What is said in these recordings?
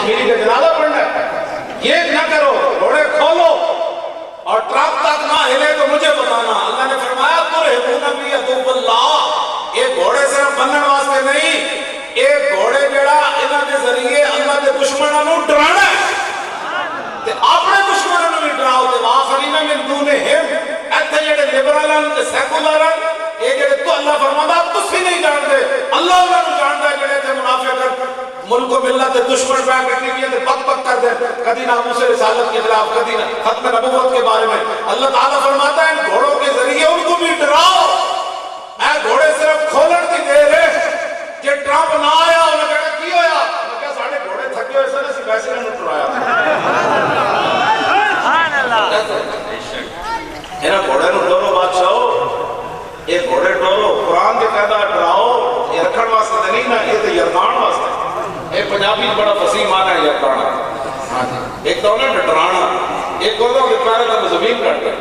کشمیری کا جنازہ پڑھنا ہے. یہ نہ کرو, گھوڑے کھولو اور ٹرک تک نہ ہلے تو مجھے بتانا. اللہ نے فرمایا ترہبون بی عدو اللہ, یہ گھوڑے صرف بننے واسطے نہیں, یہ گھوڑے جڑا انہاں دے ذریعے اللہ دے دشمناں نوں ڈرانا ہے تے اپنے دشمناں نوں بھی ڈراؤ. تے واخرین من دونہم, ایتھے جڑے لبرل تے سیکولر یہ جڑے تو اللہ فرماتا تسی نہیں جانتے, اللہ انہاں نوں جاندا ہے. جڑے تے منافق ملک و ملت دشمن پہ کرتی ہوئی ہے پک پک کر دیں, کدی ناموس رسالت کے خلاف, کدی ختم نبوت کے بارے میں. اللہ تعالیٰ فرماتا ہے ان گھوڑوں کے ذریعے ان کو بھی ڈراؤ. اے گھوڑے صرف کھولن کی دیر ہے کہ ٹرمپ نہ آیا انہوں نے کہا کی ہویا, انہوں نے کہا ساڑھے گھوڑے تھکے ہوئے سے اسی پیسے نے ٹرایا. انہاں گھوڑے نو ڈورو بادشاہو, یہ گھوڑے ڈورو قرآن کے قیدہ ڈراؤ, یہ رکھن واسطے نہیں نا, یہ تو یردان واسطے. ایک پنجابی بڑا فصیح معنی ہے یردانا, ایک تو انہوں نے ڈرانا, ایک ہوتا ہے کہ پہلے تو زمین کٹ گئے,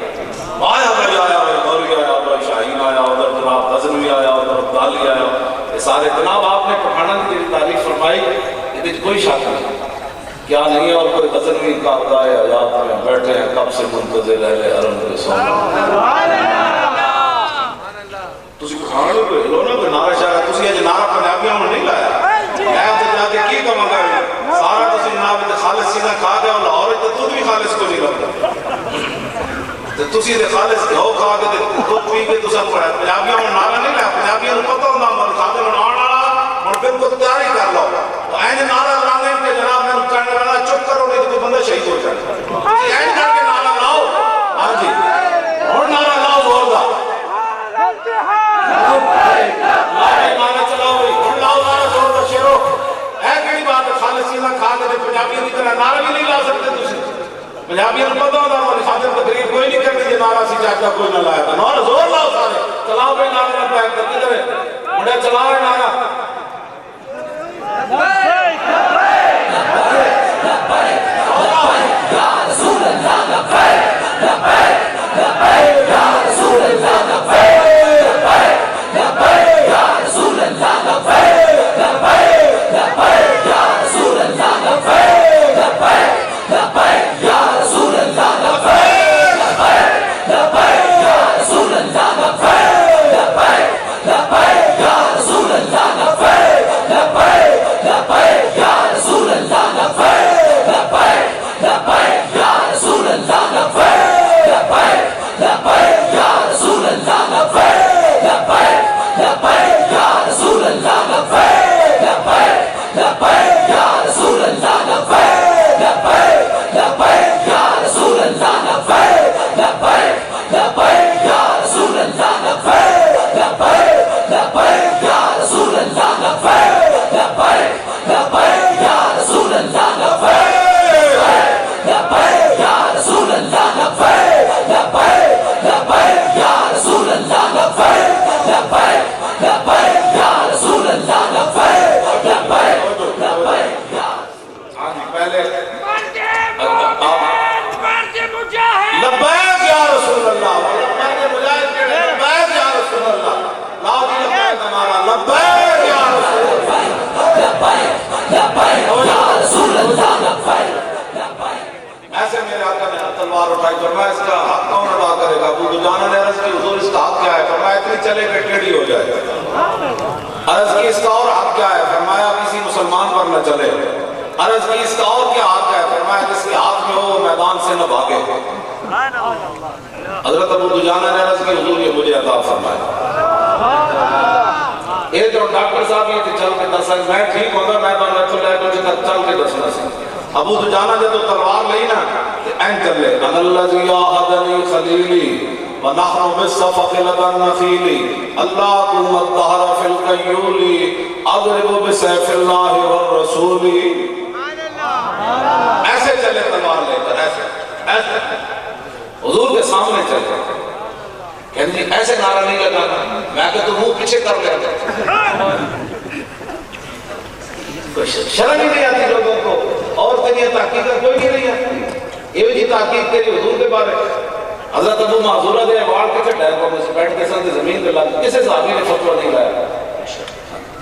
آیا بھائی آیا, غوری آیا, بھائی شاہین آیا, ادھر جناب غزنوی آیا, ادھر عبدالی آیا, یہ سارے جناب آپ نے پٹھانا کی تعریف فرمائی, یہ کوئی شک نہیں کیا نہیں ہے. اور کوئی غزنوی کا آتا ہے حیات میں بیٹھے ہیں کب سے منتظر اہل حرم کے سونا. تسی کھانے کو ہلو نا کوئی نعرہ شاہ, تسی یہ نعرہ پنجابیوں میں نہیں لایا, میں تو جا کے کی کما گا سارا تسی جناب خالص سینہ کھا گیا, اور لاہور تو دودھ بھی خالص کو نہیں لگتا, تسی دے خالص گھو کھا کے دودھ پی کے تسا پڑھا. پنجابیوں میں نعرہ نہیں لایا, پنجابیوں نے پتہ ہوتا مر کھا کے من آنا اور پھر کو تیاری کر لو. این نعرہ لانے کے جناب میں کہنے والا چپ کرو نہیں تو کوئی بندہ شہید ہو جائے. این کر کے نعرہ لاؤ, ہاں جی اور نعرہ لاؤ زوردار, نعرہ چلاؤ اور لاؤ نعرہ زوردار شیرو. ہے کیڑی بات ہے خالص سینہ کھا کے پنجابیوں کی طرح نعرہ بھی نہیں لا سکتے تسی. پنجابیوں نے پتہ ہوتا ہماری خاطر تقریر کوئی نہیں کرنی, یہ نعرہ سی چاہتا کوئی نہ لایا تھا. نعرہ زور لاؤ سارے, چلاؤ بھائی نعرہ نہ پیک کر کدھر ہے مڑے چلاؤ ہے نعرہ. فرمایا اس کا حق کون ادا کرے گا؟ ابو دجانہ نے عرض کی حضور اس کا حق کیا ہے؟ فرمایا اتنی چلے کہ ٹیڑھی ہو جائے. عرض کی اس کا اور حق کیا ہے؟ فرمایا کسی مسلمان پر نہ چلے. عرض کی اس کا اور کیا حق ہے؟ فرمایا جس کے ہاتھ میں ہو میدان سے نہ بھاگے. حضرت ابو دجانہ نے عرض کی حضور یہ مجھے عطا فرمایا. یہ جو ڈاکٹر صاحب یہ تھی چل کے دسا میں ٹھیک ہوتا میں تو میں تو لے کر جتا چل کے دسنا سی. ابو دجانہ جب تلوار لئی نا این چلے ان الذی آہدنی خلیلی ونحن بالصفق لدى النخیل اللہم الدہر فی القیولی اضرب بسیف اللہ والرسول. ایسے چلے تلوار لے کر ایسے حضور کے سامنے چلے کہتے جی ایسے نعرہ نہیں لگانا. میں کہ تو منہ پیچھے کر لیا شرم ہی نہیں آتی لوگوں کو. اور تنیہ تحقیق کوئی نہیں آتی. یہ جی تحقیق تیری حضور کے بارے حضرت ابو معذورہ دے وار کے چھٹا ہے قوم سے بیٹھ کے ساتھ زمین پہ لگا. کسے صحابی نے فتوہ نہیں لایا؟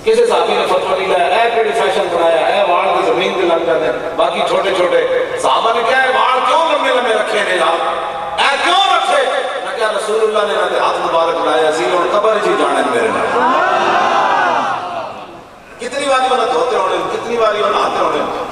کسے صحابی نے فتوہ نہیں لایا؟ اے کیڑی فیشن بنایا؟ اے وار کی زمین پہ لگا گل کرتے ہیں. باقی چھوٹے چھوٹے صحابہ نے کیا ہے وال کیوں لمبے لمبے رکھے نے یار اے کیوں رکھے؟ میں کیا رسول اللہ نے نہ ہاتھ مبارک لائے اسی اور قبر ہی جانے میرے نال. کتنی باری انہیں دھوتے ہونے کتنی باری انہیں آتے ہونے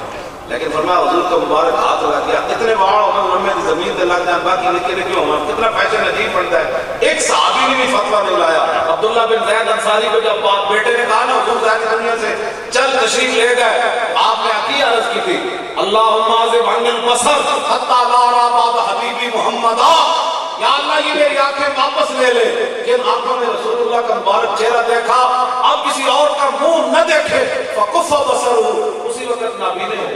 لیکن فرمایا حضور کا مبارک ہاتھ لگا دیا اتنے وال ہوگا لمبے زمین تے لگ جائیں باقی نکے نکے ہوگا کتنا فیشن عجیب بنتا ہے. ایک صحابی نے بھی فتویٰ نہیں لایا. عبداللہ بن زید انصاری کو جب بیٹے نے کہا نا حضور زید دنیا سے چل تشریف لے گئے آپ نے عقی عرض کی تھی اللہم عازب عن البصر حتی لا را بعد حبیبی محمدہ یا اللہ یہ میری آنکھیں واپس لے لے. جن آنکھوں نے رسول اللہ کا مبارک چہرہ دیکھا اب کسی اور کا منہ نہ دیکھے فکف بصرہ اسی وقت نابینے ہو.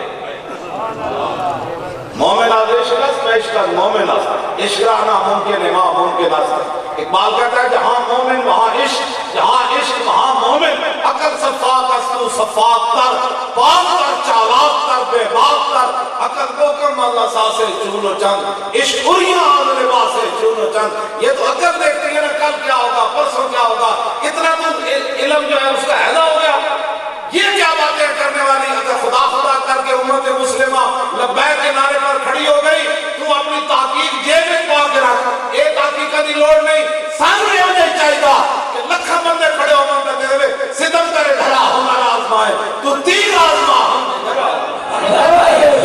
مومن آز عشق است عشق از مومن است عشق آنا ممکن ہے ماں ممکن است. اقبال کہتا ہے جہاں مومن وہاں عشق جہاں عشق وہاں مومن عقل صفاق است تو صفاق تر پاک تر چالاک تر بے باک تر عقل کو کم اللہ ساسے چون و چند عشق اریاں آن لباسے چون و چند. یہ تو عقل دیکھتی ہے نا کل کیا ہوگا پرسوں کیا ہوگا اتنا تو علم جو ہے اس کا حیدہ ہو گیا. یہ کیا باتیں کرنے والی اگر خدا خدا کر کے امت مسلمہ لبیک کے نعرے پر کھڑی ہو گئی تو اپنی تحقیق جیب میں پا کے رکھ. ایک حقیقت کی لوڑ نہیں سامنے ہونے چاہیے کہ لکھا بندے کھڑے ہو من کرتے ہوئے ستم کرے دھڑا ہمارا آزمائے تو تیر آزما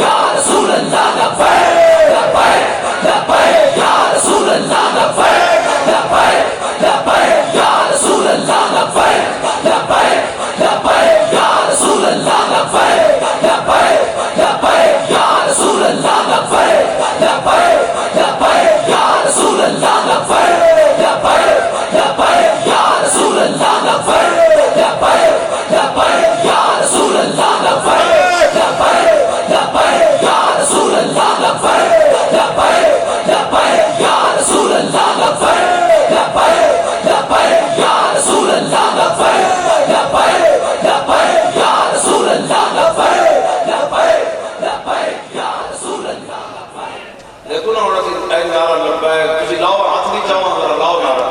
یا رسول اللہ لبیک لبیک لبیک یا رسول اللہ لبیک لبیک لبیک یا رسول اللہ لبیک لبیک لبیک یا رسول اللہ لبیک لبیک لبیک یا رسول اللہ لبیک لبیک لبیک یا رسول اللہ لبیک لبیک لبیک یا رسول اللہ لبیک لبیک لبیک یا رسول اللہ لبیک لبیک لبیک یا رسول اللہ لبیک لبیک لبیک یا رسول اللہ لبیک لبیک لبیک یا رسول اللہ لبیک لبیک لبیک یا رسول اللہ لبیک لبیک لبیک یا رسول اللہ لبیک. دیکھو نا ہونا سی اے نعرہ لبیک تسی لاؤ ہاتھ نہیں چاہو اگر لاؤ نعرہ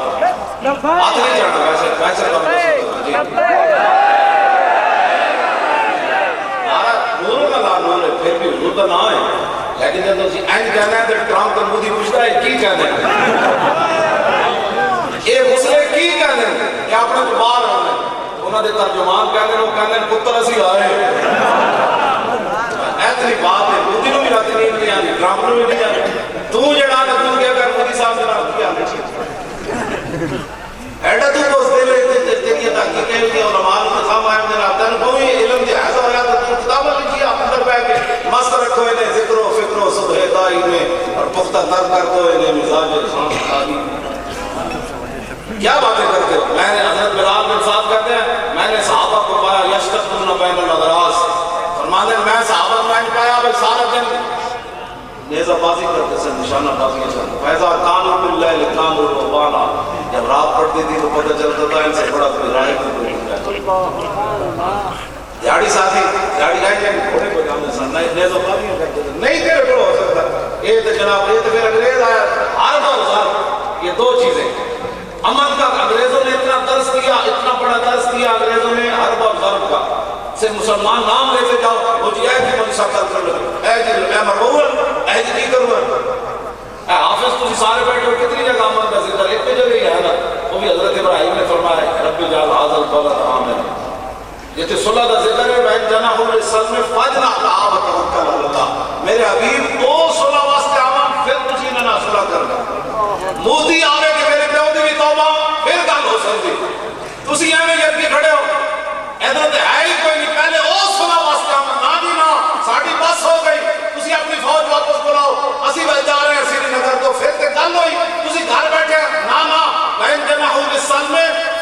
ہاتھ نہیں چاہنا ویسے کم رسول نعرہ نور کا لا نور ہے پھر بھی حضور کا نہ ہے لیکن جب تسی اینج کہنا ہے تو ٹرامپ کا مودی پوچھتا ہے کی کہنا ہے اے مسئلے کی کہنا ہے کہ اپنے جو باہر ہونے انہوں نے ترجمان کہنے وہ کہنے پتر اسی آئے ایتنی بات ہے مودی نو بھی راتی نہیں آنی ٹرامپ نو بھی نہیں آنی تو جڑا نہ تو کیا کر مودی صاحب سے رات کیا ایڈا تو اس دے لے تیری تحقیق ہے کہ علماء نے صاحب آئے نے رات نے کوئی علم دی ایسا ہو رہا تو کتاب لکھی اندر بیٹھ کے مست رکھو انہیں ذکر و فکر و صبح دائی میں اور پختہ تر کر دو انہیں مزاج شان خالی کیا باتیں کرتے ہو. میں نے حضرت بلال بن صاحب کہتے ہیں میں نے صحابہ کو پایا یشتقون بین الادراس فرمانے میں صحابہ میں پایا بھائی سارا دن نیزہ بازی کرتے سے نشانہ بازی کرتے فیضا کانو باللیل کانو ربانا جب رات پڑتی تھی تو پتہ چلتا تھا ان سے بڑا کوئی رائے کوئی دیاڑی ساتھی دیاڑی گائے کہ گھوڑے کو جامنے سن نیزہ بازی کرتے تھے نہیں تیرے کو ہو سکتا یہ تو جناب یہ تو پھر انگریز آیا ہر دور یہ دو چیزیں امن کا انگریزوں نے اتنا درس دیا اتنا بڑا درس دیا انگریزوں نے حرب اور ضرب کا سے مسلمان نام لیتے جاؤ وہ جی اے جی منشا کر لگے اے جی اے مربول اے جی کی کروں اے حافظ تسی سارے بیٹھے ہو کتنی جگہ امن کا ذکر ایک جگہ ہی ہے نا وہ بھی حضرت ابراہیم نے فرمایا رب جعل هذا البلد آمنا یہ تو صلح کا ذکر ہے میں جناح السلم فجنح لها وتوکل علی اللہ میرے حبیب تو صلح واسطے آمن پھر تسی نہ صلح کرنا مودی آوے کہ میرے پیو دی بھی توبہ پھر گل ہو سکتی تسی ایویں کر کے کھڑے ہو ادھر تے ہے ہی کوئی نہیں پہلے او صلح واسطے آمن نہ جی نہ ساڈی بس ہو گئی تسی اپنی فوج واپس بلاؤ اسی بس جا رہے ہیں سری نگر تو پھر تے گل ہوئی تسی گھر بیٹھے نہ وَإِن جَنَحُوا لِلسَّلْمِ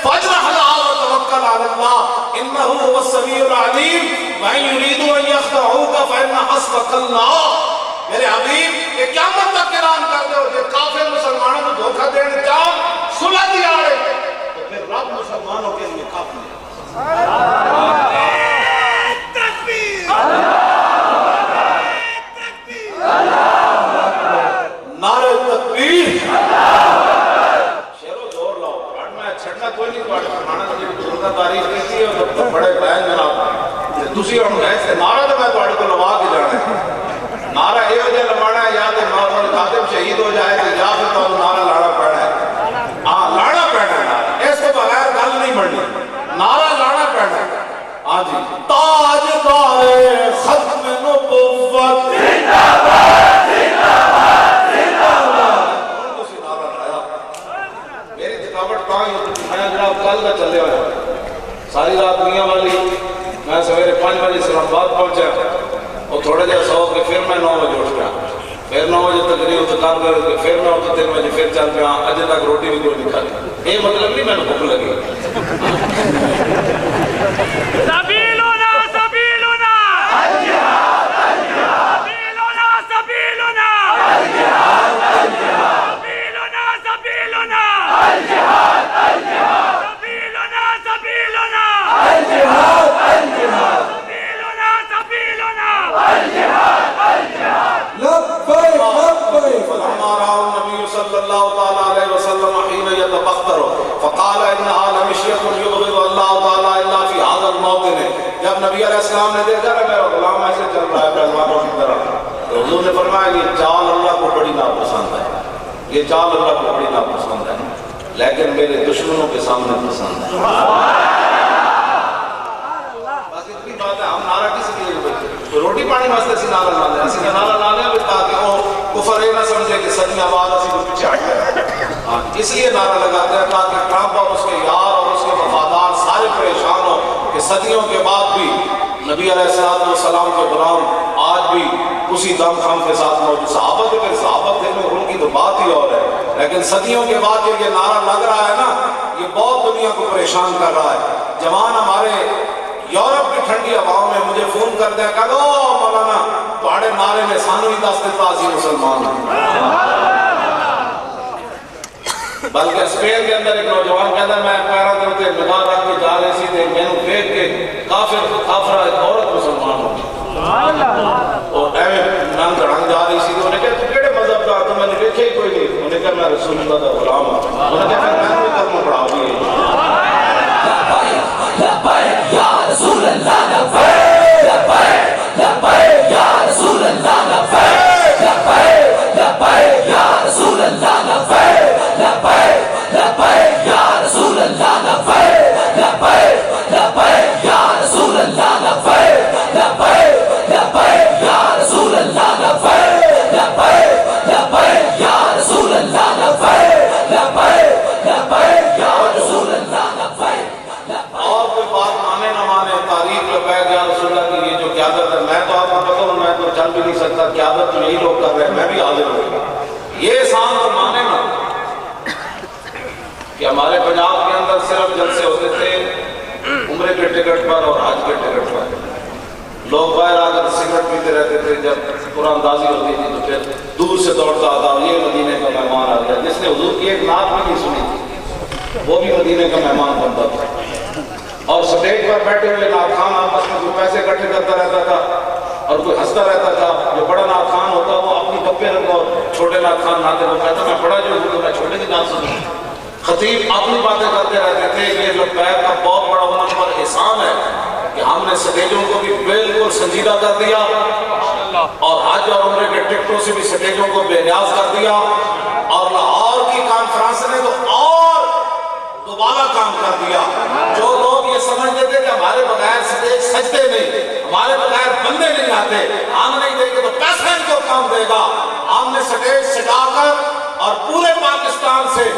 فَاجْنَحْ لَهَا وَتَوَكَّلْ عَلَى اللَّهِ إِنَّهُ هُوَ السَّمِيعُ الْعَلِيمُ وَإِن يُرِيدُوا أَن يَخْدَعُوكَ فَإِنَّ حَسْبَكَ اللَّهُ میرے حبیب یہ قیامت تک اعلان کر دو کہ کافر مسلمانوں کو دھوکہ دینے جاؤ صلح دی آڑے تو پھر رب مسلمانوں کے لیے کافی ہے. نعرہ تکبیر شیرو زور لاؤ پڑھنا چھڑنا کوئی نہیں پڑھنا تو جب ترکہ تاریخ کہتی ہے تو بڑے بہن جناب تسی ہم گئے سے نعرہ تو میں تو کو لوا پہنچا وہ تھوڑے جہاں سو کے پھر میں 9 بجے اٹھ گیا پھر 9 بجے تک نہیں اتنے کام کر کے پھر میں اٹھا 3 بجے پھر چل گیا اجے تک روٹی بھی کوئی نہیں کھائی یہ مطلب نہیں میں نے بھوک لگی سبیلنا سبیلنا الجہاد الجہاد سبیلنا سبیلنا الجہاد الجہاد سبیلنا سبیلنا الجہاد الجہاد سبیلنا سبیلنا الجہاد الجہاد سبیلنا سبیلنا الجہاد الجہاد لبیک لبیک فلما رأى النبي صلى الله تعالى عليه وسلم حين يتبختر فقال إنها لمشية يبغض الله تعالى إلا في هذا الموطن جب نبی علیہ السلام نے دیکھا کہ میرا غلام ایسے چل رہا ہے پہلوانوں کی طرح تو حضور نے فرمایا یہ چال اللہ کو بڑی ناپسند ہے یہ چال اللہ کو بڑی ناپسند ہے لیکن میرے دشمنوں کے سامنے پسند ہے بس اتنی بات ہے ہم نعرہ کس لیے روٹی پانی واسطے اسی نعرہ لا لیں اسی نعرہ لا لیں تاکہ وہ کفر نہ سمجھے کہ سچی آواز اسی کو پیچھے ہٹ گئے اس لیے نعرہ لگاتے ہیں تاکہ ٹرمپ اور اس کے یار اور اس کے وفادار سارے پریشان ہو کہ صدیوں کے بعد بھی نبی علیہ السلام کے غلام آج بھی اسی دم خم کے ساتھ موجود صحابہ کے پھر صحابہ تھے میں ان کی تو بات ہی اور ہے لیکن صدیوں کے بعد یہ نعرہ لگ رہا ہے نا یہ بہت دنیا کو پریشان کر رہا ہے جوان ہمارے یورپ کی ٹھنڈی ہواؤں میں مجھے فون کر دیں کہ مولانا تھوڑے نعرے میں سانو ہی دس دیتا اسی مسلمان بلکہ اسپین کے اندر ایک نوجوان کہتا ہے میں پیرا کرتے نگاہ رکھ کے جا رہے سی تھے میں نے دیکھ کے کافرہ ایک عورت مسلمان ہو اور ایویں نام دڑھنگ جا رہی سی تو انہیں کہا تو کیڑے مذہب کا تو میں نے دیکھے ہی کوئی نہیں انہیں کہا میں رسول اللہ کا غلام ہوں انہیں کہا میں کوئی کلمہ پڑھا ہوئی لبیک یا رسول اللہ لبیک لبیک لبیک یا رسول اللہ لبیک لبیک لبیک یا رسول اللہ لبیک لبیک لبیک یا رسول اللہ لبیک لبیک لبیک یا رسول اللہ لبیک لبیک لبیک یا رسول اللہ لبیک لبیک لبیک یا رسول اللہ لبیک لبیک لبیک یا رسول اللہ لبیک اور کوئی بات مانے نہ مانے تاریخ لبیک یا رسول اللہ کی یہ جو قیادت ہے میں تو آپ کو پتہ ہوں میں تو چل بھی نہیں سکتا قیادت تو یہی لوگ کر رہے ہیں میں بھی حاضر ہوں یہ احسان تو مانے نا کہ ہمارے پنجاب کے اندر صرف جلسے ہوتے تھے عمرے کے ٹکٹ پر اور حج کے ٹکٹ پر لوگ باہر آ کر سگریٹ پیتے رہتے تھے جب قرآن اندازی ہوتی تھی تو پھر دور سے دوڑتا آتا یہ مدینے کا مہمان آ گیا جس نے حضور کی ایک نعت بھی نہیں سنی تھی وہ بھی مدینے کا مہمان بنتا تھا اور سٹیج پر بیٹھے ہوئے نعت خان آپس میں کوئی پیسے اکٹھے کرتا رہتا تھا اور کوئی ہنستا رہتا تھا جو بڑا نعت خان ہوتا وہ اپنی گپے رکھتا اور چھوٹے نعت خان ناتے وہ کہتا میں بڑا جو ہوں تو میں چھوٹے کی نعت سنوں خطیب اپنی باتیں کرتے رہتے تھے یہ لبیک کا بہت بڑا امت پر احسان ہے کہ ہم نے سٹیجوں کو بھی بالکل سنجیدہ کر دیا اور حج اور عمرے کے ٹکٹوں سے بھی سٹیجوں کو بے نیاز کر دیا اور لاہور کی کانفرنس نے تو اور دوبارہ کام کر دیا جو لوگ یہ سمجھتے تھے کہ ہمارے بغیر سٹیج سجدے نہیں ہمارے بغیر بندے نہیں آتے ہم نہیں دیں گے تو پیسہ ان کو کام دے گا ہم نے سٹیج سجا کر اور پورے پاکستان سے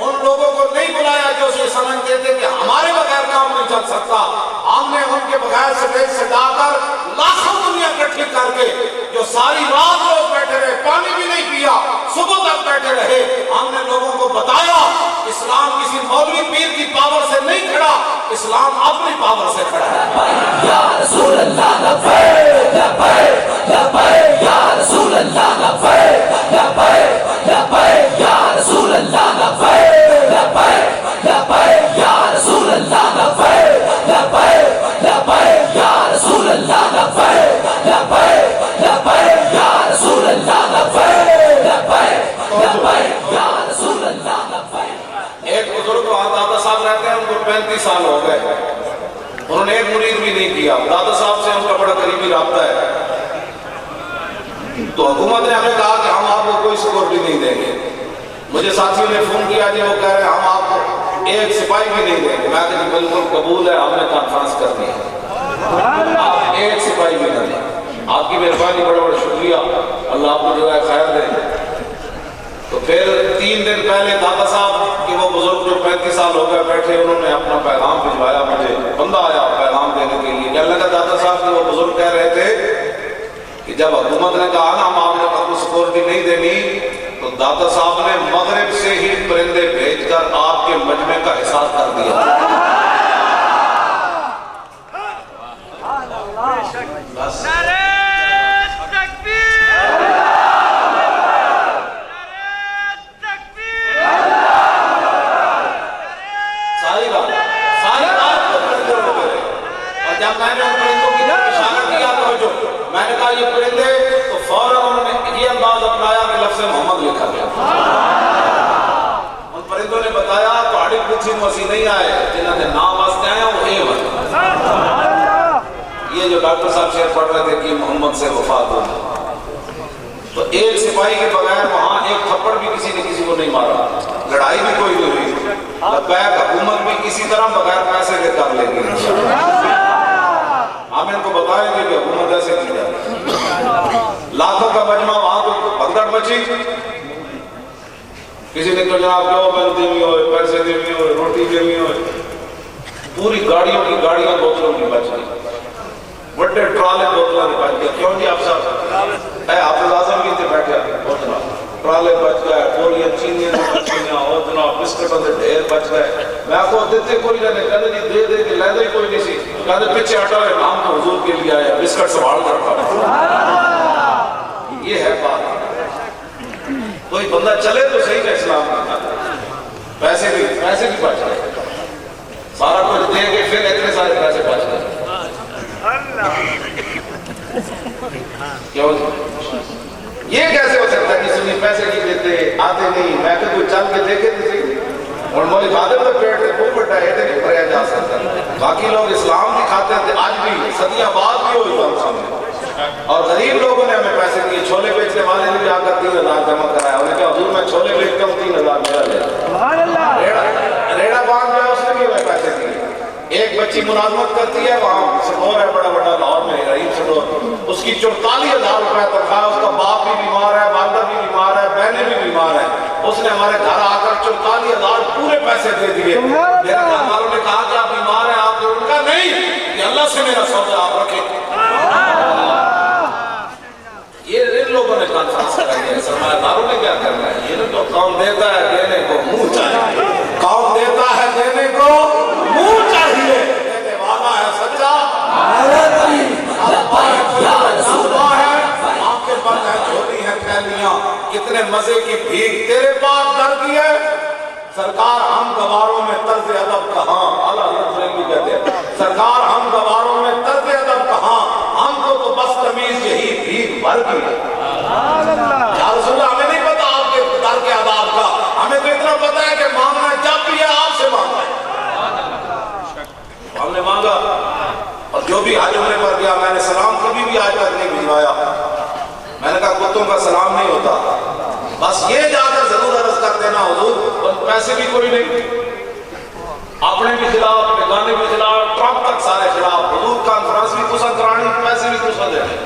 ان لوگوں کو نہیں بلایا جو یہ سمجھتے تھے کہ ہمارے بغیر کام نہیں چل سکتا ہم نے ان کے بغیر سٹیج سجا کر لاکھوں دنیا اکٹھی کر کے جو ساری رات لوگ بیٹھے رہے پانی بھی نہیں پیا صبح تک بیٹھے رہے ہم نے لوگوں کو بتایا اسلام کسی مولوی پیر کی پاور سے نہیں کھڑا اسلام اپنی پاور سے کھڑا ہے یا رسول اللہ لبیک لبیک لبیک یا رسول اللہ لبیک لبیک لبیک یا رسول اللہ لبیک لبیک لبیک یا رسول اللہ لبیک لبیک لبیک یا رسول اللہ لبیک لبیک لبیک یا رسول اللہ لبیک لبیک لبیک یا رسول اللہ لبیک ایک بزرگ وہاں دادا صاحب رہتے ہیں ان کو 35 سال ہو گئے انہوں نے ایک مرید بھی نہیں کیا دادا صاحب سے ان کا بڑا قریبی رابطہ ہے تو حکومت نے ہمیں کہا کہ ہم آپ کو کوئی سیکورٹی نہیں دیں گے مجھے ساتھیوں نے فون کیا جی وہ کہہ رہے ہیں ہم آپ کو ایک سپاہی بھی نہیں دیں گے میں کہا جی بالکل قبول ہے ہم نے کانفرنس کر دی ہے آپ ایک سپاہی بھی نہ دیں آپ کی مہربانی بڑا بڑا شکریہ اللہ آپ کو جو ہے خیر دے تو پھر 3 دن پہلے دادا صاحب کہ وہ بزرگ جو 35 سال ہو گئے بیٹھے انہوں نے اپنا پیغام بھجوایا مجھے، بندہ آیا پیغام دینے کے لیے، کہنے لگا داتا صاحب کہ وہ بزرگ کہہ رہے تھے کہ جب حکومت نے کہا نا ہم آپ نے آپ کو سیکورٹی نہیں دینی، تو داتا صاحب نے مغرب سے ہی پرندے بھیج کر آپ کے مجمع کا حساب کر دیا۔ بس میں نے ان پرندوں کی طرف اشارہ کیا میں نے کہا یہ پرندے، تو فوراً انہوں نے یہ انداز اپنایا کہ لفظ محمد لکھا گیا۔ ان پرندوں نے بتایا تہاڑی پوچھی مسیح نہیں آئے، جنہوں نے نام واسطے آئے وہ اے ون۔ یہ جو ڈاکٹر صاحب شعر پڑھ رہے تھے کہ محمد سے وفات ہو، تو ایک سپاہی کے بغیر وہاں ایک تھپڑ بھی کسی نے کسی کو نہیں مارا، لڑائی بھی کوئی نہیں ہوئی، لبیک حکومت بھی کسی طرح بغیر پیسے کے کر لیں گے۔ ہم ان کو بتائیں گے کہ حکومت ایسے کی جائے۔ لاکھوں کا مجمع وہاں کو بھگدڑ مچی، کسی نے کہا جناب کیوں میں دیوی ہوئے، پیسے دیوی ہوئے، روٹی دیوی ہوئے، پوری گاڑیوں کی گاڑیاں بوتلوں کی بچ گئی، بڑے ٹرالے بوتلوں کی بچ گئی۔ کیوں جی آپ صاحب اے حافظ اعظم بھی تھے بیٹھے بوتلہ ٹرالے بچ گئے، پولیاں چینیاں بچ گئیں، اور جناب بسکٹوں سے ڈھیر بچ گئے۔ میں آپ کو دیتے کوئی نہیں، کہتے جی دے دے کے لے دے کوئی نہیں سی، کہتے پیچھے ہٹا ہوئے ہم تو حضور کے لیے آئے، بسکٹ سنبھال کر رکھا۔ یہ ہے بات، کوئی بندہ چلے تو صحیح کا اسلام کا، پیسے بھی بچ گئے، سارا کچھ دے کے پھر اتنے سارے پیسے بچ گئے۔ کیوں یہ کیسے ہو سکتا ہے کہ سنی پیسے کی دیتے آتے نہیں؟ میں کہ کوئی چل کے دیکھے تو صحیح، اور مولی خادم تو پیٹ سے خوب بٹا ہے نہیں بھریا جا سکتا۔ باقی لوگ اسلام دکھاتے تھے، آج بھی صدیاں بعد بھی ہوئی تو ہم سامنے، اور غریب لوگوں نے ہمیں پیسے دیے۔ چھولے بیچنے والے نے بھی آ کر 3,000 جمع کرایا، انہوں نے کہا حضور میں چھولے بیچتا ہوں 3,000 میرا لے۔ ریڑا باندھ گیا اس نے بھی ہمیں پیسے دیے۔ ایک بچی ملازمت کرتی ہے وہاں سٹور ہے بڑا بڑا لاہور میں، رحیم سٹور، اس کی 44,000 روپے تنخواہ، اس کا باپ بھی بیمار ہے، والدہ بھی بیمار ہے، بہنیں بھی بیمار ہیں۔ اس نے ہمارے گھر آ کر 44,000 پورے پیسے دے دیے۔ میرے گھر والوں نے کہا کہ آپ بیمار ہیں، آپ نے ان کا نہیں، یہ اللہ سے میرا سودا آپ رکھیں۔ یہ ان لوگوں نے کانفرنس کرائی ہے، سرمایہ داروں نے کیا کرنا ہے؟ یہ تو قوم دیتا ہے دینے کو منہ چاہیے، قوم دیتا ہے دینے کو منہ چاہیے، دینے والا ہے سچا، آنکھیں بند ہیں جھولی ہیں پھیلیاں، کتنے مزے کی بھیک تیرے پاس در کی ہے سرکار۔ ہم گواروں میں طرز ادب کہاں، اعلیٰ حضرت کہتے ہیں سرکار ہم گواروں میں طرز ادب کہاں، ہم کو تو بس تمیز یہی بھیک بھر کی ہے۔ یا رسول اللہ ہمیں نہیں پتا آپ کے در کے آداب کا، ہمیں تو اتنا پتا ہے کہ مانگنا جب بھی ہے آپ سے مانگنا ہے۔ ہم نے مانگا، اور جو بھی حج عمرے پر گیا میں نے سلام کبھی بھی آج تک نہیں بھجوایا۔ میں نے کہا کتوں کا سلام نہیں ہوتا، بس یہ جا کر ضرور عرض کر دینا حضور، پیسے بھی کوئی نہیں، اپنے بھی خلاف، بیگانے بھی خلاف، ٹرمپ تک سارے خلاف، حضور کانفرنس بھی تسا کرانی، پیسے بھی تسا دینے،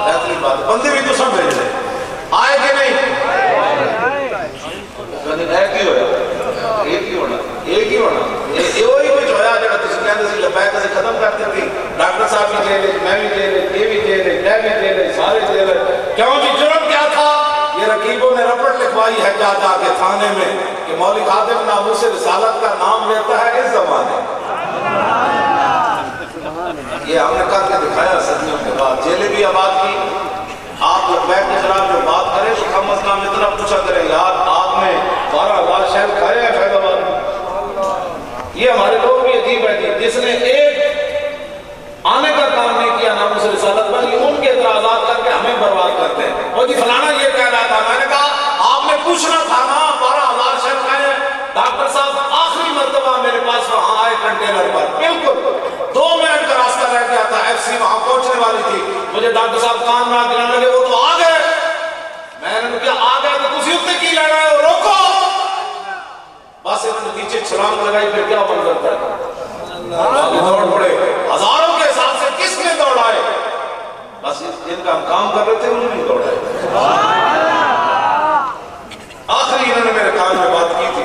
بہترین بات، بندے بھی تسا بھیجنے، آئے کہ نہیں؟ ایک ہی ہویا، ایک ہی ہونا، ایک ہی ہونا، یہ وہی کچھ ہویا جڑا تسی کہندے سی لبیک سے ختم کر دیتی۔ ڈاکٹر صاحب بھی دے رہے، میں بھی دے رہے، یہ بھی دے رہے، میں بھی دے رہے، سارے دے رہے۔ کیوں جی جرم کیا تھا؟ یہ رقیبوں نے رپٹ لکھوائی ہے جا جا کے تھانے میں کہ مولی خادم ناموس رسالت کا نام لیتا ہے اس زمانے۔ یہ ہم نے کر کے دکھایا صدیوں کے بعد، جیلیں بھی آباد کی۔ آپ لبیک کے خلاف جو بات کریں تو کم از کم اتنا پوچھا کریں یار آپ نے 12,000 شہر کھائے ہیں فیض آباد میں۔ یہ ہمارے لوگ بھی عجیب ہے جی، جس نے ایک آنے کا کام نہیں کیا ناموس رسالت پر، یہ ان کے اعتراضات کر کے ہمیں برباد کرتے ہیں۔ اور جی فلانا یہ کہہ رہا تھا، میں نے کہا آپ نے پوچھنا تھا نا 12,000 شہر کھائے ہیں۔ ڈاکٹر صاحب آخری مرتبہ میرے پاس وہاں آئے کنٹینر پر، بالکل 2 منٹ کا راستہ رہ گیا تھا، ایف سی وہاں پہنچنے والی تھی۔ مجھے ڈاکٹر صاحب کان میں آگے لگے وہ تو آ گئے۔ میں نے کہا آ گئے تو تسی اتنے کی لینا ہے، روکو۔ بس انہوں نے نیچے چھلانگ لگائی، پھر کیا منظر تھا، دوڑ پڑے، ہزاروں کے حساب سے کس نے دوڑائے؟ بس جن کا ہم کام کر رہے تھے انہوں نے دوڑائے۔ آخری انہوں نے میرے کان میں بات کی تھی،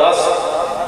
10,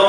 2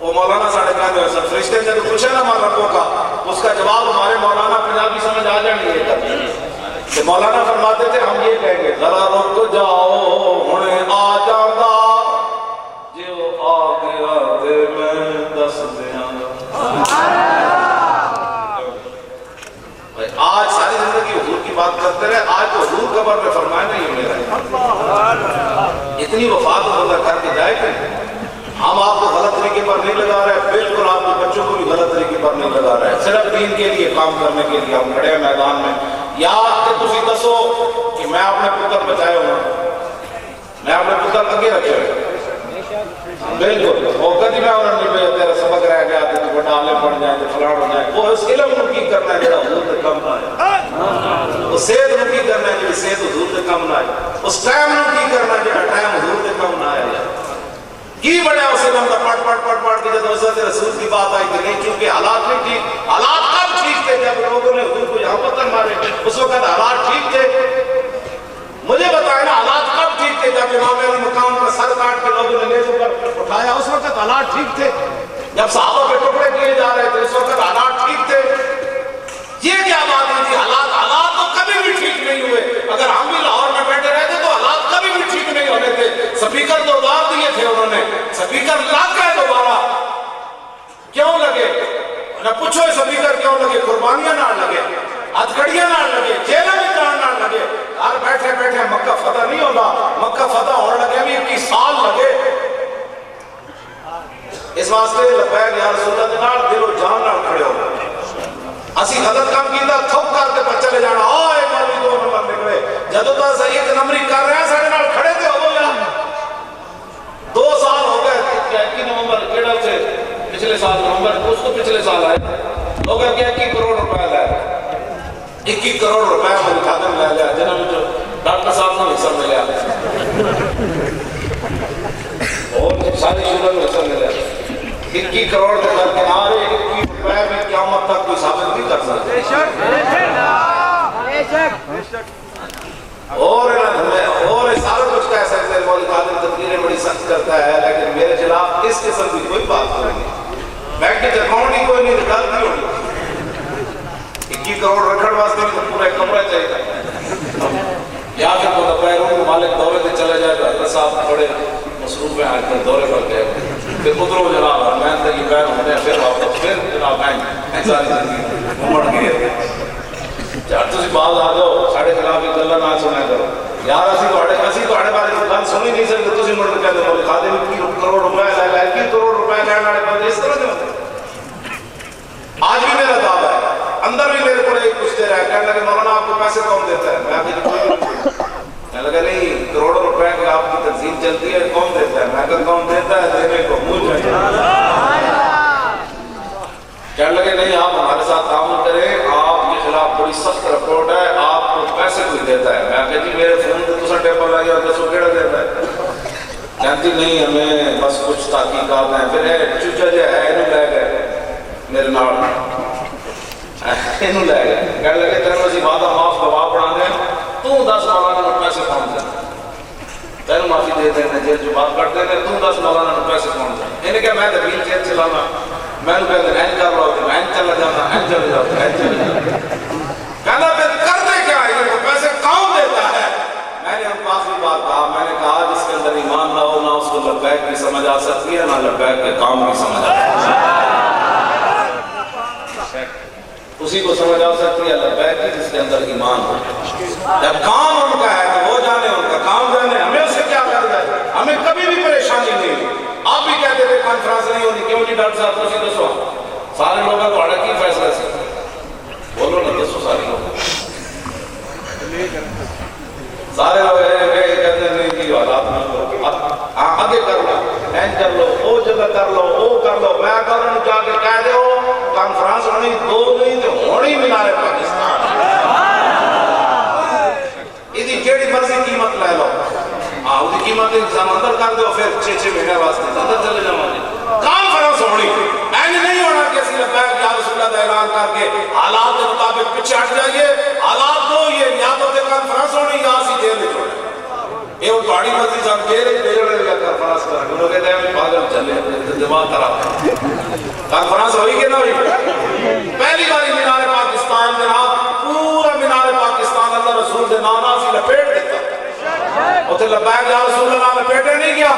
وہ مولانا ساڑھے کہنے ہوئے سب فرشتے نے تو پوچھے نا ماں ربوں کا، اس کا جواب ہمارے مولانا پنجابی سمجھ آ جائیں گے کہ مولانا فرماتے تھے ہم یہ کہیں گے ذرا رک جاؤ ہنے آ جاندہ جو آ گیا تے میں دس دیاں آج ساری زندگی حضور کی بات کرتے رہے، آج تو حضور قبر میں فرمائے نہیں میرا اتنی وفات اللہ کر کے جائے کہ ہم آپ کو غلط طریقے پر نہیں لگا رہے، بالکل آپ کے بچوں کو بھی غلط طریقے پر نہیں لگا رہے، صرف دین کے لیے کام کرنے کے لیے ہم کھڑے ہیں میدان میں. یا کہ تسی دسو کہ میں اپنے پتر بچائے ہوں، میں اپنے پتر اگے رکھے ہوئے بالکل وہ کدی میں انہوں نے بھی تیرا سبق رہ گیا تو بڑا عالم بن جائے تو فلاں ہو جائے، وہ اس علم نو کی کرنا ہے جڑا حضور دے کم نہ آئے، وہ صحت نو کی کرنا ہے جڑی صحت حضور دے کم نہ آئے، اس ٹائم نو کی کرنا ہے جڑا ٹائم حضور دے کم نہ آئے. کی بڑا اس علم کا پڑھ کے جب حضرت رسول کی بات آئی کہ نہیں، کیونکہ حالات نہیں ٹھیک، حالات کب ٹھیک تھے جب لوگوں نے حضور کو یہاں پتھر مارے، اس وقت حالات ٹھیک تھے. مجھے بتائیں نا حالات کب ٹھیک تھے جب امام علی مقام کا سر کاٹ کے لوگوں نے لیزوں پر اٹھایا، اس وقت حالات ٹھیک تھے. جب صحابہ کے ٹکڑے کیے جا رہے تھے اس وقت حالات ٹھیک تھے. یہ کیا بات نہیں تھی، حالات تو کبھی بھی ٹھیک نہیں ہوئے. اگر ہم بھی لاہور میں بیٹھے رہتے تو حالات کبھی بھی ٹھیک نہیں ہونے تھے. سپیکر تو ادار دیے تھے انہوں نے، سپیکر لگ گئے دوبارہ. کیوں لگے؟ نہ پوچھو سپیکر کیوں لگے، قربانیاں نہ لگے، ہتھکڑیاں نہ لگے، جیلوں میں جان نہ لگے. ہر بیٹھے بیٹھے مکہ فتح نہیں ہوگا، مکہ فتح ہونے لگے بھی 21 سال لگے. اس واسطے لبیک یا رسول اللہ نال دل و جان نال کھڑے ہو. اسی غلط کام کیتا تھوک کر کے پر چلے جانا، آئے مولوی 2 نمبر نکلے، جدوں تو صحیح 1 نمبری کر رہے ہیں ساڑھے نال کھڑے تھے ہو یا 2 سال ہو گئے. 21 نومبر کیڑا سے پچھلے سال نومبر اس کو پچھلے سال آئے لوگ کہ 21 کروڑ روپے لے 21 کروڑ روپے ملک خادم لے لیا جنہوں نے جو ڈاکٹر صاحب نے حصہ ملیا اور ساری شورا میں حصہ ملیا. 21 کروڑ کے درکنارے 21 روپے بھی قیامت تک کوئی ثابت نہیں کر سکتے. اور سارا کچھ کہہ سکتے ہیں مولوی خادم تقریریں بڑی سخت کرتا ہے، لیکن میرے خلاف اس قسم کی کوئی بات نہیں. بینک کے اکاؤنٹ ہی کوئی نہیں نکال نہیں ہونی. 21 کروڑ رکھڑ واسطے بھی تو پورا ایک کمرہ چاہیے. یا پھر وہ پیروں کے مالک دورے سے چلے جائے تو حضرت صاحب بڑے مصروف ہیں آج کل دورے پر گئے، پھر ادھروں جناب میں تک یہ بین ہونے پھر واپس پھر جناب میں ساری زندگی امڑ گئے. یار تسی باز آ جاؤ ساڑھے خلاف ایک گلہ نہ سنے کرو یار. اسی تو آڑے بارے گل سنی نہیں سکتے. تسی مڑ کے کہتے مولوی خادم 21 کروڑ روپے لے لے 21 کروڑ روپے لینے والے بندے اس طرح دے ہوتے. آج بھی میرا دعویٰ ہے، اندر بھی میرے کو ایک پوچھتے رہے، کہنے لگے مولانا آپ کو پیسے کون دیتا ہے؟ میں لگا نہیں کروڑوں روپے کی آپ کی تنظیم چلتی ہے، کون دیتا ہے؟ میں کہا کون دیتا ہے دینے کو منہ چاہیے. کہنے لگے نہیں آپ ہمارے ساتھ تعامل کریں، آپ کے خلاف بڑی سخت رپورٹ ہے، آپ کو پیسے کوئی دیتا ہے. میں کہا جی میرے فون سے دوسرا ٹیپر لگا اور دسو کیڑا دیتا ہے؟ کہتی نہیں ہمیں بس کچھ تحقیقات ہیں. پھر چوچا جو ہے انہوں لے گئے میرے نال انہوں لے گئے، کہنے لگے تینوں اسی وعدہ معاف گواہ بنا دیں، تو 10 مولانا نے پیسے پہنچ جائیں، تینوں معافی دے دیں جیل جو بات کرتے ہیں تو 10 مولانا نے پیسے پہنچ جائیں. انہیں کہا میں دبیل چیل چلانا، میں نے کہتے ہیں این کر رہا ہوتا این چلا جانا این چلے جاتا این چلے جاتا. کہنا پھر کرتے کیا ہے یہ پیسے کون دیتا ہے؟ میں نے ہم آخری بات کہا، میں نے کہا جس کے اندر ایمان نہ ہو نہ اس کو لبیک کی سمجھ آ سکتی ہے نہ لبیک کے کام کی سمجھ آ سکتی ہے. اسی کو سمجھ آ سکتی ہے لبیک کی جس کے اندر ایمان ہو. جب کام ان کا ہے تو وہ جانے ان کا کام جانے، ہمیں اس سے کیا کر جائے. ہمیں کبھی بھی پریشانی نہیں ہوئی. آپ بھی کہتے تھے کانفرنس نہیں ہوتی، کیوں نہیں ڈاکٹر صاحب کو دسو سارے لوگوں کو اڑا کی فیصلہ سے بولو نا دسو. سارے لوگ کہتے ہیں نہیں جی حالات میں آگے کر لو این کر لو وہ جگہ کر لو وہ کر لو. میں کہوں جا کے کہہ دو کانفرنس ہونی 2 نہیں تو ہونی مینار پاکستان. یہ جیڑی مرضی قیمت لے لو، ہاں وہ قیمت انتظام اندر کر دو، پھر 6 مہینے واسطے اندر چلے جاؤ. کانفرنس ہونی این نہیں ہونا کہ اسی لبیک یا رسول اللہ کا اعلان کر کے حالات کے مطابق پیچھے ہٹ جائیے. حالات دو یہ یا تو کانفرنس ہونی یا اسی جیل میں چھوڑے. یہ وہ گاڑی مرضی صاحب جیل بھیج رہے ہیں کانفرنس کر کے لوگ کہتے ہیں پاگل چلے دماغ خراب ہے. کانفرنس ہوئی کہ نہ ہوئی؟ پہلی باری مینار پاکستان جناب پورا مینار پاکستان اللہ رسول دے نانا سی لپیٹ دیتا اتنے لبیک یا رسول اللہ لپیٹے نہیں گیا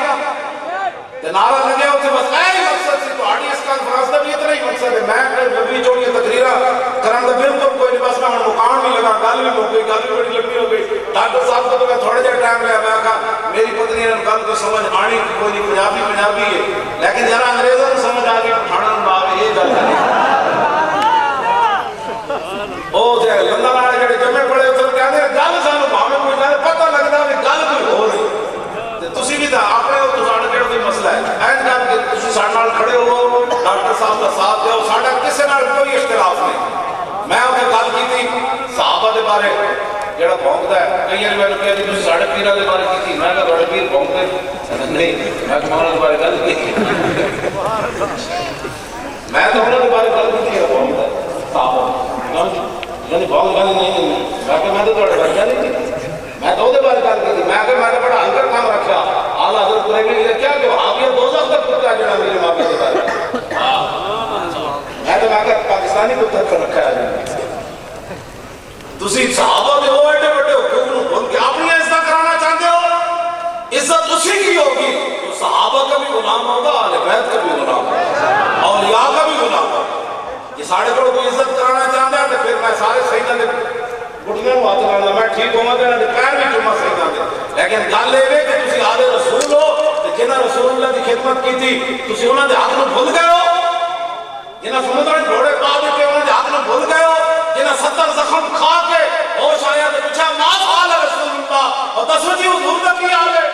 نعرہ لگے اتنے بس اے مقصد سی تو آڑی اس کانفرنس دا بھی اتنا ہی مقصد ہے میں نبی جوڑی تقریرہ کرن دا بالکل کوئی نہیں بس میں مقام بھی لگا گل بھی ہو گئی گل بھی بڑی لمبی ہو گئی ڈاکٹر صاحب کو تو میں تھوڑے جہاں ٹائم لیا میں کہا میری پتنی نے گل کو سمجھ آنی کوئی نہیں پنجابی ہے لیکن ذرا انگریزوں کو سمجھ آ گئی پٹھانا باغ یہ گل ہے او جے لندن والے جڑے جمع پڑے اتنے کہتے ہیں گل سانو بھاوے کوئی نہ پتہ لگتا ہے گل کوئی ہو رہی تسی بھی تھا اپنے تو ساڈا کیڑا کوئی مسئلہ ہے این گل کہ تسی ساڈے نال کھڑے ہو ڈاکٹر صاحب کا ساتھ دیو ساڈا کسے نال کوئی اختلاف نہیں میں اوتھے گل کیتی صحابہ دے بارے جڑا بھونکدا ہے کئی واری میں کہیا جی تسی ساڈے پیراں دے بارے کیتی میں کہا تواڈے پیر بھونکدے نہیں میں مولا دے بارے گل کیتی میں تو انہاں دے بارے گل کیتی ہے بھونکدا صحابہ یعنی بہت گل نہیں میں کہ میں تو تواڈے بارے گل نہیں میں تو دے بارے گل کی میں کہ میں نے بڑا ہلکا کام رکھا اعلی حضرت بریلوی نے کیا کہ آپ یہ دوزخ تک کتا جڑا میرے ماں کے بارے میں تو میں پاکستانی کو تک رکھا ہے تسی صحابہ دے وہ ایڈے بڑے حقوق نو بھول کے اپنی عزت کرانا چاہتے ہو عزت اسی کی ہوگی تو صحابہ کا بھی غلام ہوگا اہل بیت کا بھی غلام ہوگا اولیاء کا بھی غلام ہوگا یہ ساڑھے کو کوئی عزت کرانا چاہتا ہے تو پھر میں سارے سیدہ دے گھٹنے کو ہاتھ لانا میں ٹھیک ہوں میں نے پیر بھی چوما سیدہ دے لیکن گل یہ ہے کہ تسی آدھے رسول ہو جنہاں رسول اللہ کی خدمت کی تھی تسی انہاں دے حق نو بھول گئے ہو جنہاں سمندر گھوڑے پا دیتے انہاں دے حق نو بھول گئے ہو جنہاں 70 زخم کھا کے ہوش آیا تو پوچھا ما فعل رسول اللہ اور دسو جی حضور دا کی حال ہے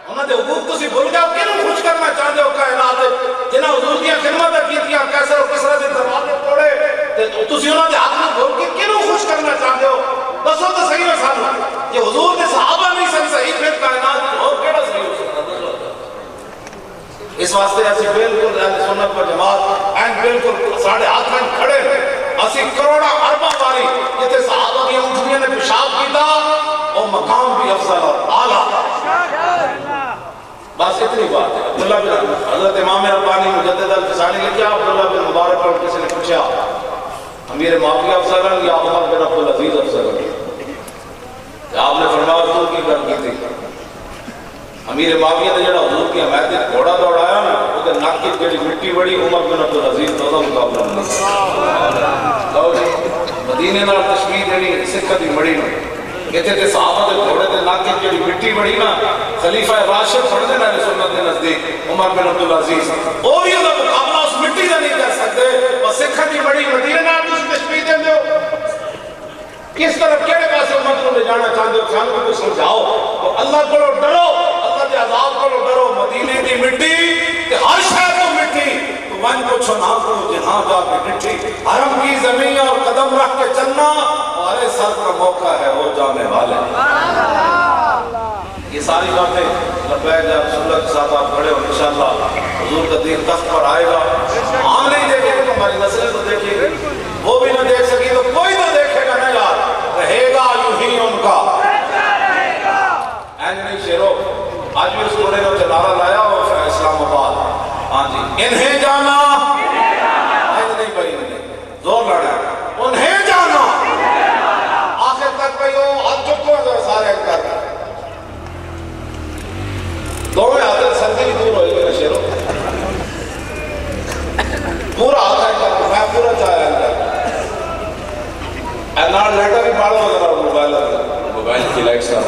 انہاں دے حقوق تسی بھول گئے ہو کینوں خوش کرنا چاہتے ہو کائنات جنہاں حضور کی خدمت کیتیاں کیسر و کسرا دے دروازے توڑے تے تسی انہاں دے حق نو بھول کے کینوں خوش کرنا چاہتے ہو دسو تو صحیح ہے سانو کہ حضور دے صحابہ نہیں سن صحیح پھر کائنات اور کیڑا صحیح ہو سکتا اس واسطے ایسی بالکل اہل سنت و جماعت این بالکل ساڑھے ہاتھ میں کھڑے اسی کروڑا اربا باری جتے صحابہ کی انٹھنیاں نے پیشاب کیتا اور مقام بھی افضل اور اعلیٰ بس اتنی بات ہے عبداللہ بن حضرت امام ربانی مجدد الفسانی نے کیا عبداللہ بن مبارک اور کسی نے پوچھا امیر معاویہ افضل ہے یا عمر بن عبدالعزیز افضل ہے آپ نے فرمایا حضور کی گل کی تھی امیر معاویہ نے جڑا حضور کی حمایت گھوڑا دوڑایا نا وہ تے نک کی جڑی مٹی بڑی عمر بن عبدالعزیز تو دا مقابلہ نہیں لو جی مدینے نال کشمیر جڑی سکھ دی مڑی نا کہتے تھے صحابہ دے گھوڑے تے نک کی جڑی مٹی بڑی نا خلیفہ راشد پڑھدے نا سنت دے نزدیک عمر بن عبدالعزیز او بھی دا مقابلہ اس مٹی دا نہیں کر سکتے اور سکھ دی مڑی مدینے نال تسی تشبیہ دیندے ہو کس طرف کیڑے پاسے امت کو لے جانا چاہتے ہو سانو کو سمجھاؤ تو اللہ کو ڈرو اللہ کے عذاب کو ڈرو مدینے کی مٹی کہ ہر شہر کو مٹی تو ون کو چھنا کرو جہاں جا کے مٹی حرم کی زمین اور قدم رکھ کے چلنا ہمارے سر کا موقع ہے وہ جانے والے یہ ساری باتیں لبیک جب رسول اللہ کے ساتھ آپ کھڑے ہو انشاءاللہ حضور کا دین تخت پر آئے گا ہم نہیں دیکھیں گے ہماری نسلیں تو دیکھیں گے وہ بھی نہ دیکھ سکی تو کوئی تو دیکھے گا نہ یار رہے گا یوں ہی ان کا اینجنی شیرو آج بھی اس کوڑے نے نعرہ لایا اور اسلام آباد ہاں جی انہیں جانا اینجنی بھائی زور لڑا انہیں جانا آخر تک بھائی ہو ہاتھ چکو ہے تو سارے کر دونوں ہاتھ سردی بھی دور ہوئی میرے شیرو پورا ہاتھ ہے کر میں پورا چاہیا ہے نار لیٹر بھی پاڑا ہو ذرا موبائل موبائل کی لائٹ سر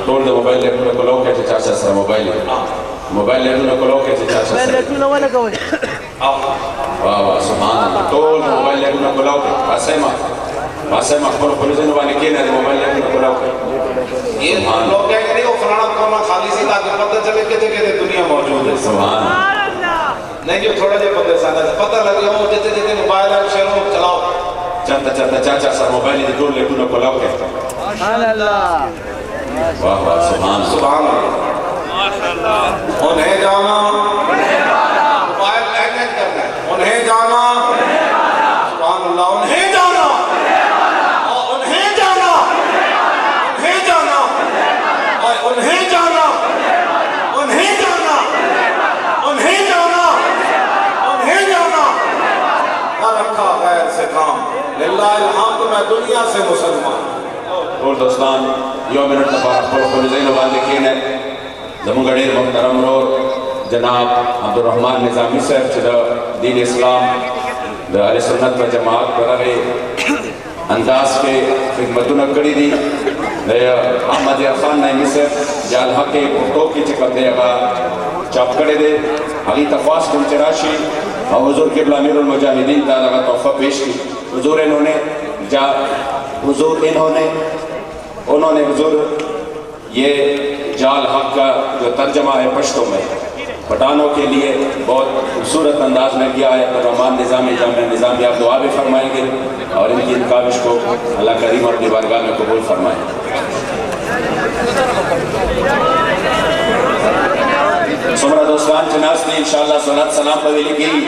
ٹول دا موبائل لیٹ میں کلو کے چاچا سر موبائل لیٹ میں کلو کے چاچا سر لیٹ نہ والا کوئی واہ واہ سبحان اللہ ٹول موبائل لیٹ میں کلو کے واسے ما پر پولیسن والے کے نے موبائل لیٹ میں کلو کے یہ لوگ کہہ رہے ہو فلانا کونا خالی سی تاکہ پتہ چلے کہ دنیا موجود ہے سبحان اللہ نہیں جو تھوڑا جے بندے سانا پتہ لگے ہو جتے موبائل ہے شیروں چلاؤ چلتا چاچا سر موبائل دی ٹول لیٹ میں کلو کے سبحان اللہ واہ واہ سبحان اللہ انہیں جانا موبائل اینج کرنا ہے انہیں جانا سبحان اللہ انہیں جانا انہیں جانا انہیں جانا انہیں جانا انہیں جانا انہیں جانا انہیں جانا للہ الحمد میں دنیا سے مسلمان اور دوستان یو منٹ نفار اخبر خلزین والدکین ہے زمانگڑیر محترم رو جناب عبدالرحمن نظامی صاحب چدا دین اسلام دا اہل سنت و جماعت پر رہے انداز کے خدمتوں کری دی احمد خان نعیمی صاحب جالہا کے پھٹو کی چکم دے اگا چاپ کرے دے علی تخواست کن چراشی اور حضور قبل امیر المجاہدین دا لگا تحفہ پیش کی حضور انہوں نے حضور یہ جال حق کا جو ترجمہ ہے پشتوں میں پٹھانوں کے لیے بہت خوبصورت انداز میں کیا ہے عبدالرحمن نظامی جامعہ نظامی آپ دعا بھی فرمائیں گے اور ان کی کاوش کو اللہ کریم اپنی بارگاہ میں قبول فرمائیں سمرہ دوستان چناس نے انشاءاللہ صلاة سلام بدلی کی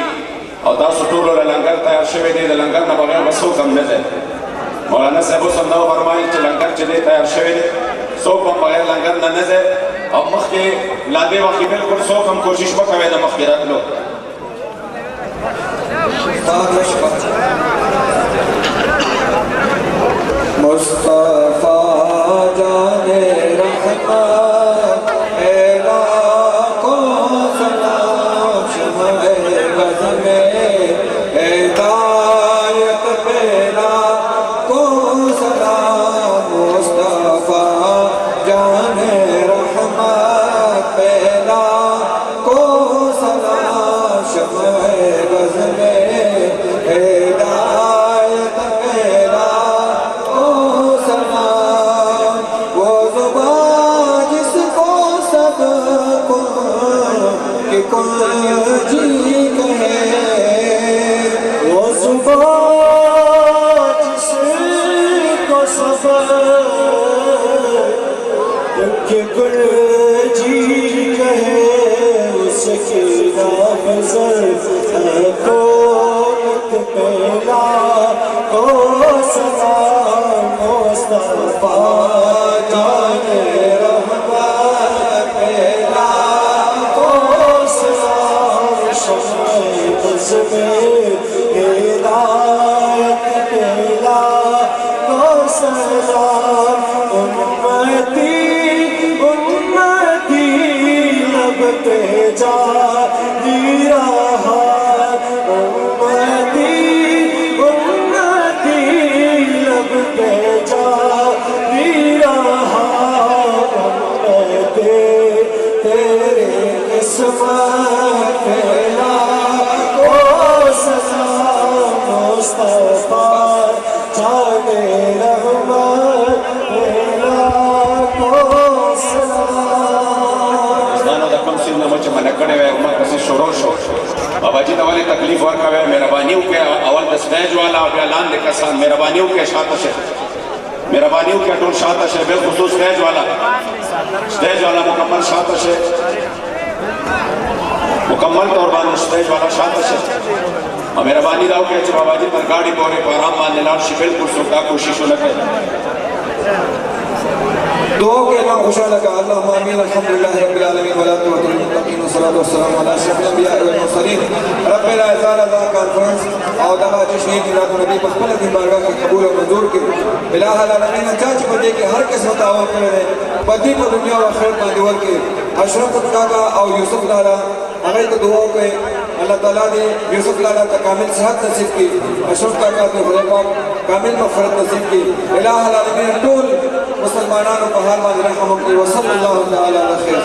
اور تاسو ټول له لنګر تیار شوی دی د لنګر نه بغیر بس څوک هم نه دی مولانا صاحب اوس هم دا وفرمایل چې لنګر چې دی تیار شوی دی څوک هم بغیر لنګر نه نه دی او مخکې لاندې وخت کې بالکل څوک هم کوشش وکوي د مخکې راتلو مصطفیٰ جان رحمت ایلا کو سلام شمع غز میں ہدایت پیلا کو سلام مصطفیٰ جان رحمت پیلا کو سلام شمع غز میں ہدایت پیلا کو سلام وہ زبان جس کو سب کہ کون جی کہے وہ زبان جس کو سب کہ کون جی کہے اس کی نام سر دولت پہلا کو سلام مصطفیٰ جان رحمت پہلا کو سلام شمع غز میں ہدایت پہلا کو سلام امتی لب پہ جاری رہا امتی لب پہ جاری رہا امتی تیرے قسمت پہلا کو سلام مصطفیٰ جان رحمت پہلا کو سلام دانو دا کم سن نمچ منکڑے ہوئے امت کسی شروع شو بابا جی دوالی تکلیف ورکا ہوئے مہربانیوں کے اول دسٹیج والا بیالان دے کسان مہربانیوں کے شاتش ہے مہربانیوں کے اٹول شاتش ہے بالخصوص سٹیج والا مکمل شاتش ہے مکمل طور بان سٹیج والا شاتش ہے اور مہربانی داؤ کہ بابا جی پر گاڑی بورے پر آرام مان لیلار شی بالکل سکتا کوشش ہو لگے دعا کے امام خوشا لگا اللہم آمین الحمدللہ رب العالمین ولاۃ والمتقین والصلاۃ والسلام علی اشرف الانبیاء والمرسلین رب لا ازال ذا کانفرنس اور دعا جشن میلاد النبی بخبل کی بارگاہ کے قبول و منظور کی الہ العالمین چاچ بدے کے ہر قسمت آور کرے بدی کو دنیا و آخرت میں دیور کے اشرف القاقہ اور یوسف لالا اگر تو دعاوں کے اللہ تعالیٰ نے یوسف لالا کا کامل صحت نصیب کی اشرف قاقہ کے خدا پاک کامل مغفرت نصیب کی الہ العالمین طول مسلمانان و بہار ماضی رحمہ کی وصل اللہ تعالیٰ علیہ خیر